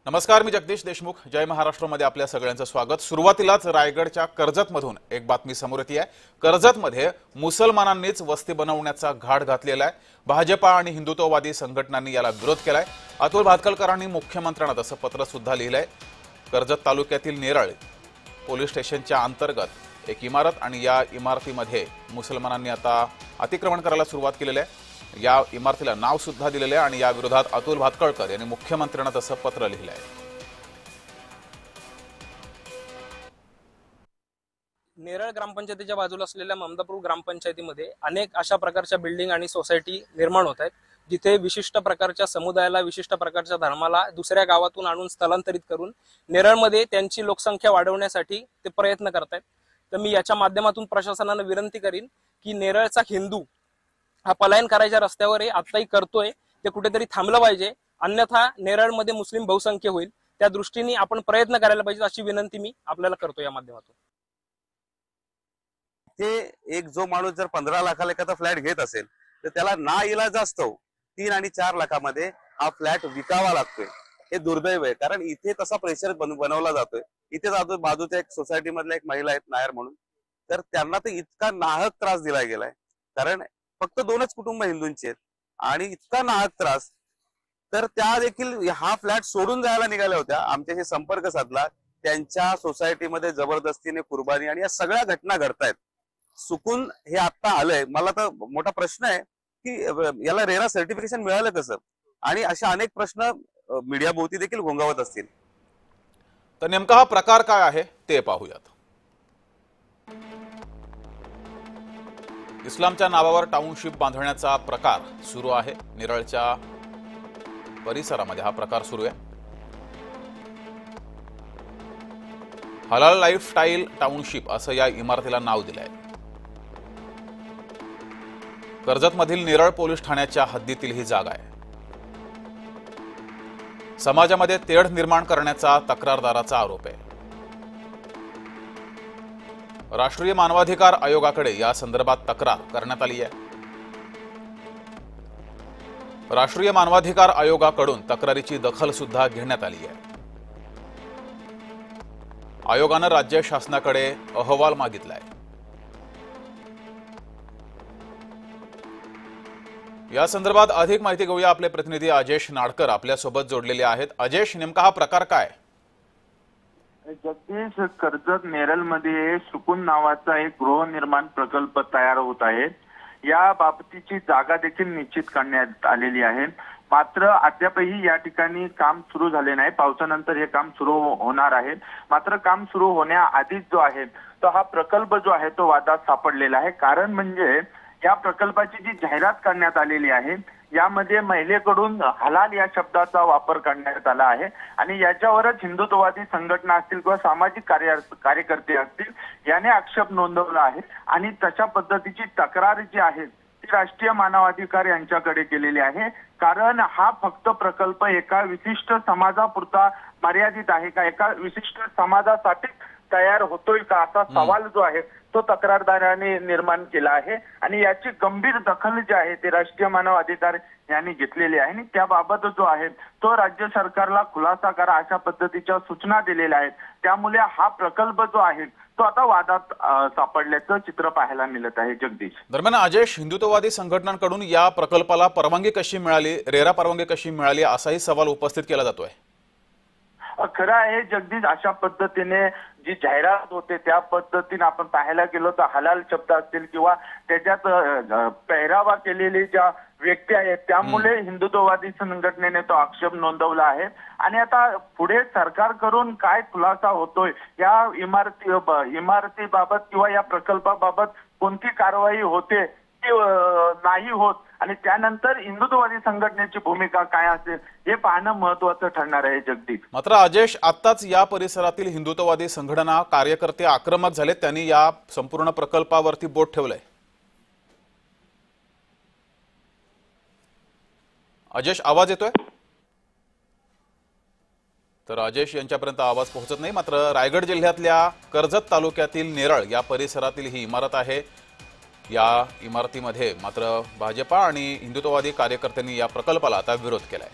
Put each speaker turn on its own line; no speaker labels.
नमस्कार, मी जगदीश देशमुख. जय महाराष्ट्रमध्ये आपल्या सगळ्यांचं स्वागत. सुरुवातीलाच रायगडच्या कर्जतमधून एक बातमी समोर येते आहे. कर्जतमध्ये मुसलमानांनीच वस्ती बनवण्याचा घाट घातलेला आहे. भाजपा आणि हिंदुत्ववादी संघटनांनी याला विरोध केलाय. अतुल भातखळकरांनी मुख्यमंत्र्यांना तसं पत्र सुद्धा लिहिलंय. कर्जत तालुक्यातील नेरळ पोलीस स्टेशनच्या अंतर्गत एक इमारत आणि या इमारतीमध्ये मुसलमानांनी आता अतिक्रमण करायला सुरुवात केलेली आहे. या इमारतीला नाव सुद्धा दिलेले आहे आणि या विरोधात अतुल भातखळकर यांनी मुख्यमंत्र्यांना तसं पत्र लिहिलं आहे.
नेरळ ग्रामपंचायतीच्या बाजूला असलेल्या ममदापूर ग्रामपंचायतीमध्ये अनेक अशा प्रकारच्या बिल्डिंग आणि सोसायटी निर्माण होत आहेत, जिथे विशिष्ट प्रकारच्या समुदायाला, विशिष्ट प्रकारच्या धर्माला दुसऱ्या गावातून आणून स्थलांतरित करून नेरळमध्ये त्यांची लोकसंख्या वाढवण्यासाठी ते प्रयत्न करतायत. तर मी याच्या माध्यमातून प्रशासनाला विनंती करीन की नेरळचा हिंदू हा पलायन करायच्या रस्त्यावर आताही करतोय, ते कुठेतरी थांबलं पाहिजे, अन्यथा नेरळमध्ये मुस्लिम बहुसंख्य होईल. त्या दृष्टीने आपण प्रयत्न करायला पाहिजे, अशी विनंती मी आपल्याला करतो या माध्यमातून.
ते एक जो माणूस जर 15 लाखाला एखादा फ्लॅट घेत असेल तर त्याला ना इलाज असतो 3 आणि 4 लाखामध्ये हा फ्लॅट विकावा लागतोय. हे दुर्दैव आहे, कारण इथे तसा प्रेशर बनवला जातोय. इथे जातो बाजूच्या एक सोसायटी मधल्या एक महिला आहेत नायर म्हणून, तर त्यांना तर इतका नाहक त्रास दिला गेलाय, कारण फक्त 2च कुटुंब हिंदूंचे आहेत आणि इतका नाहक त्रास. तर त्या देखील हा फ्लॅट सोडून जायला निघाल्या होत्या. आमच्याशी संपर्क साधला, त्यांच्या सोसायटीमध्ये जबरदस्तीने कुर्बानी आणि या सगळ्या घटना घडतायत. चुकून हे आता आलंय. मला तर मोठा प्रश्न आहे की याला रेरा सर्टिफिकेशन मिळालं कसं, आणि अशा अनेक प्रश्न मीडिया भोवती देखील घोंगावत असतील.
तर नेमका हा प्रकार काय आहे ते पाहूयात. इस्लामच्या नावावर टाउनशिप बांधण्याचा प्रकार सुरू आहे. नेरळच्या परिसरामध्ये हा प्रकार सुरू आहे. हलाल लाईफस्टाईल टाउनशिप असं या इमारतीला नाव दिलं आहे. कर्जतमधील नेरळ पोलीस ठाण्याच्या हद्दीतील ही जागा आहे. समाजामध्ये तेढ निर्माण करण्याचा तक्रारदाराचा आरोप आहे. राष्ट्रीय मानवाधिकार आयोगाकडे या संदर्भात तक्रार करण्यात आली आहे. राष्ट्रीय मानवाधिकार आयोगाकडून तक्रारीची दखल सुद्धा घेण्यात आली आहे. आयोगानं राज्य शासनाकडे अहवाल मागितलाय. या संदर्भात अधिक माहिती घेऊया. आपले प्रतिनिधी अजेश नाडकर आपल्या सोबत जोडलेले आहेत. अजेश, नेमका हा प्रकार काय?
जगदीश, कर्जत नेरळ मध्ये सुकून नावाचा एक गृहनिर्माण प्रकल्प तयार होत आहे. या बाबतीची जागा देखील निश्चित करण्यात आलेली आहे. मात्र अद्यापही या ठिकाणी काम सुरू झाले नाही. पावसानंतर हे काम सुरू होणार आहे. मात्र काम सुरू होण्याआधीच जो आहे तो हा प्रकल्प जो आहे तो वादात सापडलेला आहे. कारण म्हणजे या प्रकल्पाची जी जाहिरात करण्यात आलेली आहे यामध्ये महिलेकडून हलाल या शब्दाचा वापर करण्यात आला आहे आणि याच्यावरच हिंदुत्ववादी संघटना असतील किंवा सामाजिक कार्यकर्ते असतील याने आक्षेप नोंदवला आहे आणि तशा पद्धतीची तक्रार जी आहे ती राष्ट्रीय मानवाधिकार यांच्याकडे केलेली आहे. कारण हा फक्त प्रकल्प एका विशिष्ट समाजापुरता मर्यादित आहे का, एका विशिष्ट समाजासाठी तयार होतोय का, असा सवाल जो आहे तो तक्रारदाराने निर्माण केला आहे आणि याची गंभीर दखल जी आहे ते राष्ट्रीय मानव अधिकार यांनी घेतलेली आहे आणि त्याबाबत जो आहे तो राज्य सरकारला खुलासा करा अशा पद्धतीच्या सूचना दिलेल्या आहेत. त्यामुळे हा प्रकल्प जो आहे तो आता वादात सापडल्याचं चित्र पाहायला मिळत आहे. जगदीश,
दरम्यान अजेश, हिंदुत्ववादी संघटनांकडून या प्रकल्पाला परवानगी कशी मिळाली, रेरा परवानगी कशी मिळाली, असाही सवाल उपस्थित केला जातोय.
खरं आहे जगदीश, अशा पद्धतीने जी जाहिरात होते त्या पद्धतीने आपण पाहायला गेलो तर हलाल शब्द असतील किंवा त्याच्यात पेहरावा केलेली ज्या व्यक्ती आहेत त्यामुळे हिंदुत्ववादी संघटनेने तो आक्षेप नोंदवला आहे. आणि आता पुढे सरकारकडून काय खुलासा होतोय, या इमारतीबाबत किंवा या प्रकल्पाबाबत कोणती कारवाई होते ती नाही होत आणि त्यानंतर हिंदुत्ववादी संघटनेची भूमिका काय असेल हे पाहणं महत्वाचं ठरणार आहे. जगदीश,
मात्र अजेश, आताच या परिसरातील हिंदुत्ववादी संघटना कार्यकर्ते आक्रमक झाले, त्यांनी या संपूर्ण प्रकल्पावरती बोट ठेवलंय. अजेश, आवाज येतोय? तर अजेश यांच्यापर्यंत आवाज पोहोचत नाही. मात्र रायगड जिल्ह्यातल्या कर्जत तालुक्यातील नेरळ या परिसरातील ही इमारत आहे. या इमारतीमध्ये मात्र भाजपा आणि हिंदुत्ववादी कार्यकर्त्यांनी या प्रकल्पाला आता विरोध केलाय.